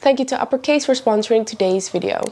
Thank you to Uppercase for sponsoring today's video.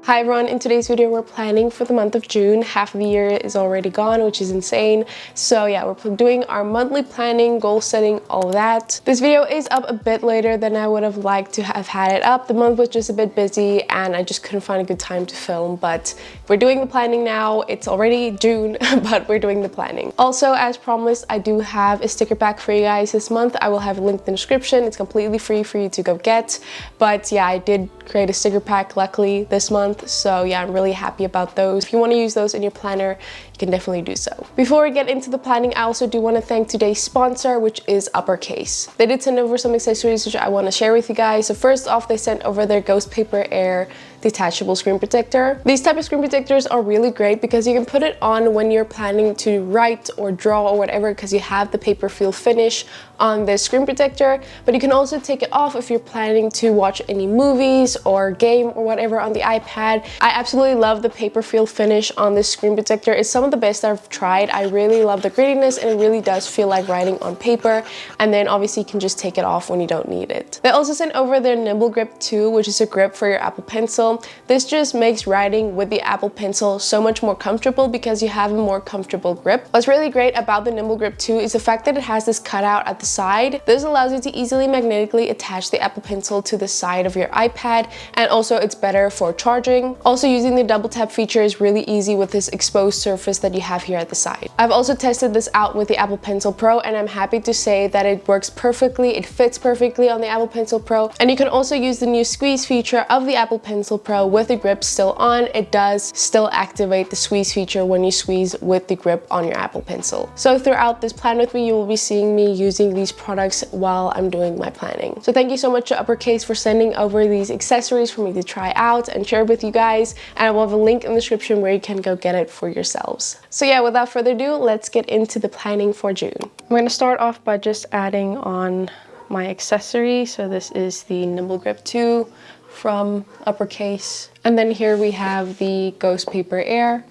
Hi everyone, in today's video we're planning for the month of June. Half of the year is already gone, which is insane. So yeah, we're doing our monthly planning, goal setting, all of that. This video is up a bit later than I would have liked to have had it up. The month was just a bit busy and I just couldn't find a good time to film, but we're doing the planning now. It's already June, but we're doing the planning. Also, as promised, I do have a sticker pack for you guys this month. I will have a link in the description. It's completely free for you to go get. But yeah, I did create a sticker pack luckily this month. So yeah, I'm really happy about those. If you want to use those in your planner, you can definitely do so. Before we get into the planning, I also do want to thank today's sponsor, which is Uppercase. They did send over some accessories which I want to share with you guys. So first off, they sent over their Ghost Paper Air detachable screen protector. These type of screen protectors are really great because you can put it on when you're planning to write or draw or whatever, because you have the paper feel finish on the screen protector, but you can also take it off if you're planning to watch any movies or game or whatever on the iPad. I absolutely love the paper feel finish on this screen protector. It's some of the best I've tried. I really love the grittiness and it really does feel like writing on paper, and then obviously you can just take it off when you don't need it. They also sent over their Nimble Grip 2, which is a grip for your Apple Pencil. This just makes writing with the Apple Pencil so much more comfortable because you have a more comfortable grip. What's really great about the Nimble Grip 2 is the fact that it has this cutout at the side. This allows you to easily magnetically attach the Apple Pencil to the side of your iPad, and also it's better for charging. Also, using the double tap feature is really easy with this exposed surface that you have here at the side. I've also tested this out with the Apple Pencil Pro and I'm happy to say that it works perfectly. It fits perfectly on the Apple Pencil Pro, and you can also use the new squeeze feature of the Apple Pencil Pro with the grip still on. It does still activate the squeeze feature when you squeeze with the grip on your Apple Pencil. So throughout this plan with me, you will be seeing me using these products while I'm doing my planning. So thank you so much to Uppercase for sending over these accessories for me to try out and share with you guys, and I will have a link in the description where you can go get it for yourselves. So yeah, without further ado, let's get into the planning for June. I'm going to start off by just adding on my accessory. So this is the Nimble Grip 2 from Uppercase, and then here we have the Ghost Paper Air.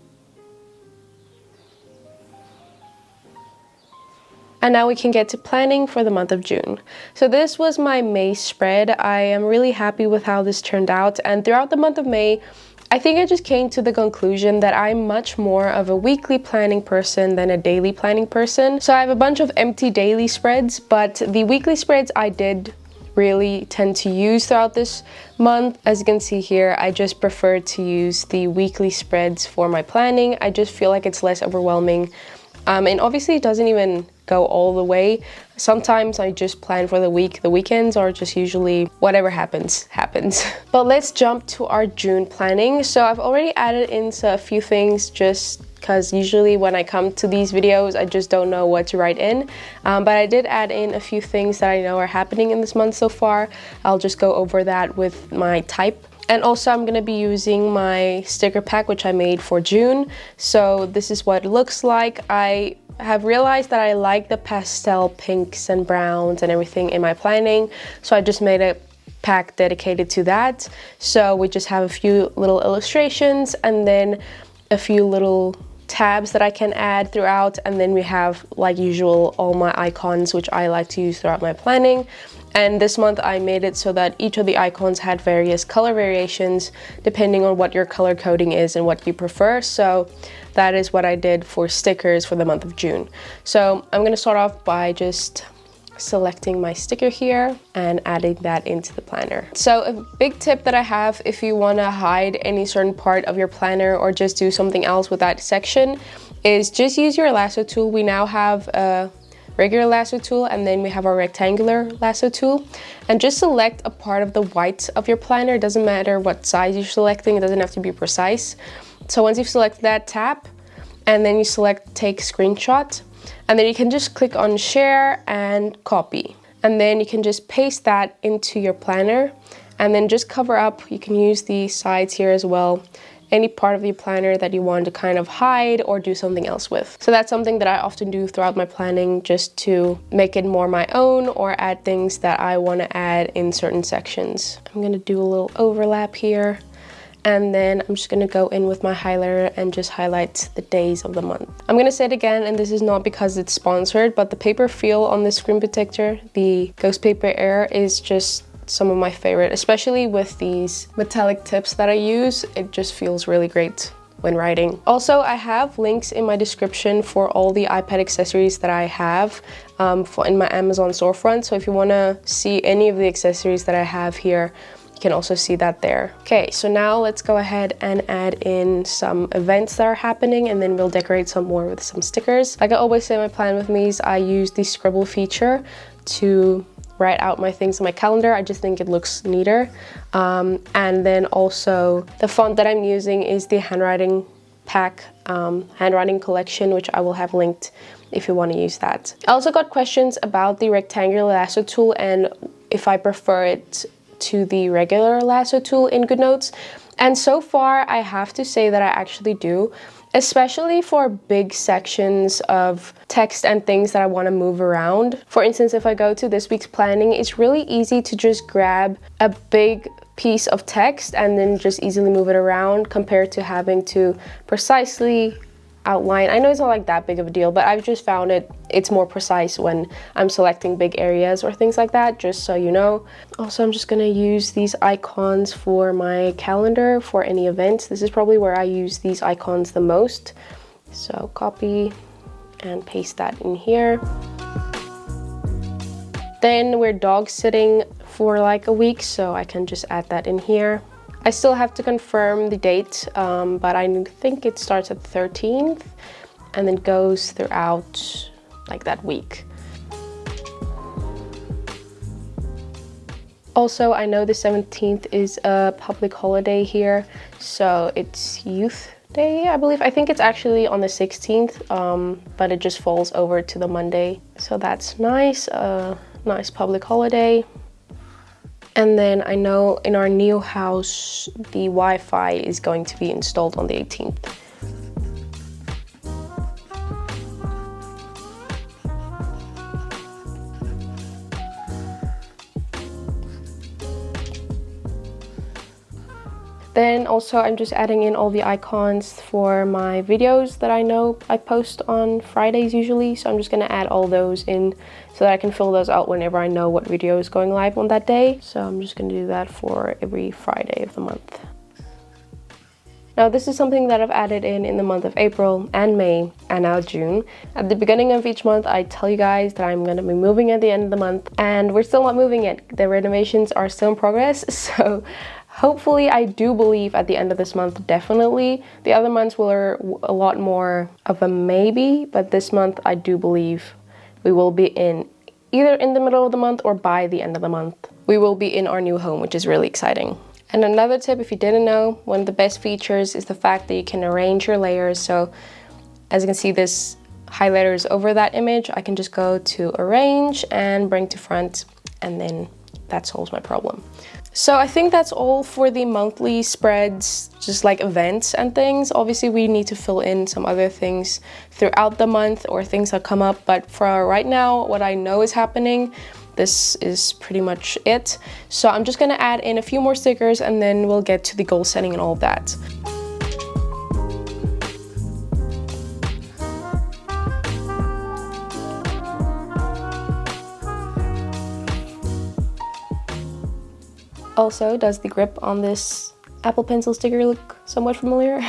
And now we can get to planning for the month of June. So this was my May spread. I am really happy with how this turned out, and throughout the month of May, I think I just came to the conclusion that I'm much more of a weekly planning person than a daily planning person. So I have a bunch of empty daily spreads, but the weekly spreads I did really tend to use throughout this month. As you can see here, I just prefer to use the weekly spreads for my planning. I just feel like it's less overwhelming. And obviously it doesn't even go all the way. Sometimes I just plan for the week. The weekends are just usually whatever happens. But let's jump to our June planning. So I've already added in a few things just because usually when I come to these videos, I just don't know what to write in. But I did add in a few things that I know are happening in this month so far. I'll just go over that with my type. And also I'm going to be using my sticker pack, which I made for June. So this is what it looks like. I have realized that I like the pastel pinks and browns and everything in my planning. So I just made a pack dedicated to that. So we just have a few little illustrations and then a few little tabs that I can add throughout, and then we have, like usual, all my icons which I like to use throughout my planning. And this month I made it so that each of the icons had various color variations depending on what your color coding is and what you prefer. So that is what I did for stickers for the month of June. So I'm going to start off by just selecting my sticker here and adding that into the planner. So a big tip that I have if you want to hide any certain part of your planner or just do something else with that section is just use your lasso tool. We now have a regular lasso tool and then we have our rectangular lasso tool, and just select a part of the white of your planner. It doesn't matter what size you're selecting, it doesn't have to be precise. So once you've selected that, tap and then you select take screenshot. And then you can just click on share and copy. And then you can just paste that into your planner and then just cover up. You can use the sides here as well. Any part of your planner that you want to kind of hide or do something else with. So that's something that I often do throughout my planning just to make it more my own or add things that I want to add in certain sections. I'm going to do a little overlap here. And then I'm just gonna go in with my highlighter and just highlight the days of the month. I'm gonna say it again, and this is not because it's sponsored, but the paper feel on this screen protector, the Ghost Paper Air, is just some of my favorite, especially with these metallic tips that I use. It just feels really great when writing. Also, I have links in my description for all the iPad accessories that I have in my Amazon storefront. So if you wanna see any of the accessories that I have here, you can also see that there. Okay, so now let's go ahead and add in some events that are happening, and then we'll decorate some more with some stickers. Like I always say, my plan with these, I use the scribble feature to write out my things on my calendar. I just think it looks neater. And then also the font that I'm using is the handwriting pack, handwriting collection, which I will have linked if you want to use that. I also got questions about the rectangular lasso tool and if I prefer it to the regular lasso tool in Goodnotes. And so far, I have to say that I actually do, especially for big sections of text and things that I want to move around. For instance, if I go to this week's planning, it's really easy to just grab a big piece of text and then just easily move it around compared to having to precisely outline. I know it's not like that big of a deal, but I've just found it's more precise when I'm selecting big areas or things like that, just so you know. Also, I'm just gonna use these icons for my calendar for any events. This is probably where I use these icons the most. So copy and paste that in here. Then we're dog sitting for like a week, so I can just add that in here. I still have to confirm the date, but I think it starts at the 13th and then goes throughout like that week. Also, I know the 17th is a public holiday here, so it's Youth Day, I believe. I think it's actually on the 16th, but it just falls over to the Monday. So that's nice, nice public holiday. And then I know in our new house, the Wi-Fi is going to be installed on the 18th. Then also I'm just adding in all the icons for my videos that I know I post on Fridays usually. So I'm just gonna add all those in so that I can fill those out whenever I know what video is going live on that day. So I'm just gonna do that for every Friday of the month. Now this is something that I've added in the month of April and May and now June. At the beginning of each month, I tell you guys that I'm gonna be moving at the end of the month, and we're still not moving yet. The renovations are still in progress, so hopefully, I do believe at the end of this month, definitely. The other months were a lot more of a maybe, but this month I do believe we will be in either in the middle of the month or by the end of the month. We will be in our new home, which is really exciting. And another tip, if you didn't know, one of the best features is the fact that you can arrange your layers. So as you can see, this highlighter is over that image. I can just go to arrange and bring to front, and then that solves my problem. So I think that's all for the monthly spreads, just like events and things. Obviously, we need to fill in some other things throughout the month or things that come up. But for right now, what I know is happening, this is pretty much it. So I'm just gonna add in a few more stickers and then we'll get to the goal setting and all of that. Also, does the grip on this Apple Pencil sticker look somewhat familiar?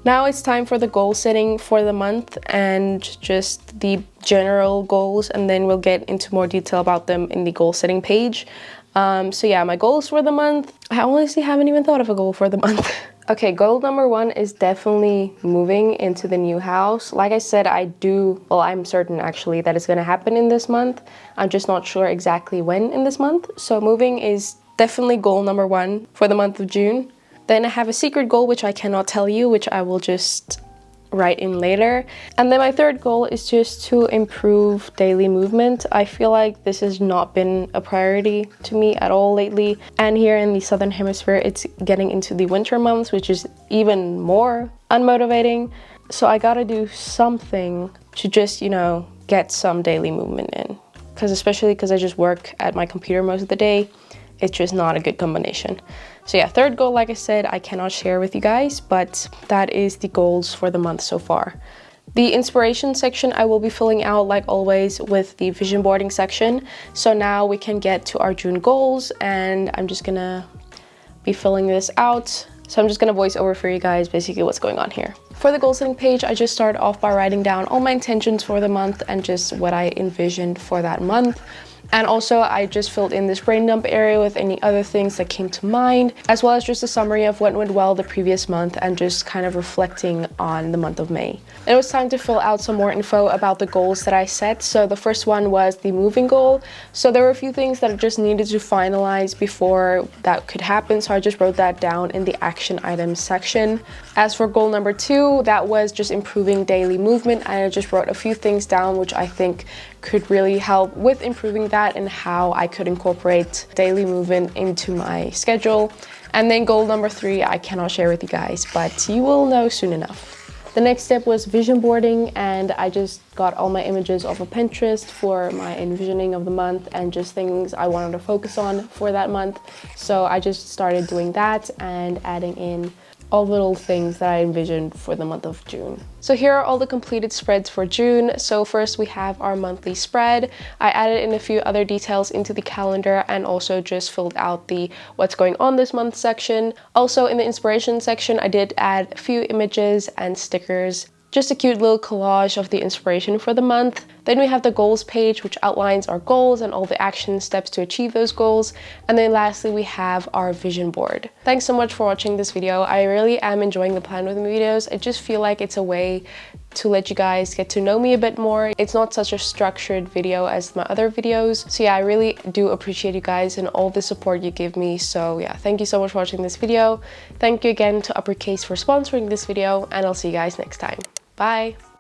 Now it's time for the goal setting for the month and just the general goals, and then we'll get into more detail about them in the goal setting page. So yeah, my goals for the month. I honestly haven't even thought of a goal for the month. Okay, goal number one is definitely moving into the new house. Like I said, I'm certain actually that it's gonna happen in this month. I'm just not sure exactly when in this month. So moving is definitely goal number one for the month of June. Then I have a secret goal, which I cannot tell you, which I will just write in later. And then my third goal is just to improve daily movement. I feel like this has not been a priority to me at all lately. And here in the Southern Hemisphere, it's getting into the winter months, which is even more unmotivating. So I gotta do something to just, get some daily movement in. Especially because I just work at my computer most of the day. It's just not a good combination. So yeah, third goal, like I said, I cannot share with you guys, but that is the goals for the month so far. The inspiration section I will be filling out like always with the vision boarding section. So now we can get to our June goals, and I'm just gonna be filling this out. So I'm just gonna voice over for you guys basically what's going on here. For the goal setting page, I just started off by writing down all my intentions for the month and just what I envisioned for that month. And also I just filled in this brain dump area with any other things that came to mind, as well as just a summary of what went well the previous month and just kind of reflecting on the month of May. And it was time to fill out some more info about the goals that I set. So the first one was the moving goal. So there were a few things that I just needed to finalize before that could happen. So I just wrote that down in the action items section. As for goal number 2, that was just improving daily movement. And I just wrote a few things down which I think could really help with improving that and how I could incorporate daily movement into my schedule. And then goal number 3, I cannot share with you guys, but you will know soon enough. The next step was vision boarding, and I just got all my images off of Pinterest for my envisioning of the month and just things I wanted to focus on for that month. So I just started doing that and adding in all the little things that I envisioned for the month of June. So here are all the completed spreads for June. So first we have our monthly spread. I added in a few other details into the calendar and also just filled out the what's going on this month section. Also in the inspiration section, I did add a few images and stickers. Just a cute little collage of the inspiration for the month. Then we have the goals page, which outlines our goals and all the action steps to achieve those goals. And then lastly, we have our vision board. Thanks so much for watching this video. I really am enjoying the Plan With Me videos. I just feel like it's a way to let you guys get to know me a bit more. It's not such a structured video as my other videos. So yeah, I really do appreciate you guys and all the support you give me. So yeah, thank you so much for watching this video. Thank you again to UPPERCASE for sponsoring this video, and I'll see you guys next time. Bye!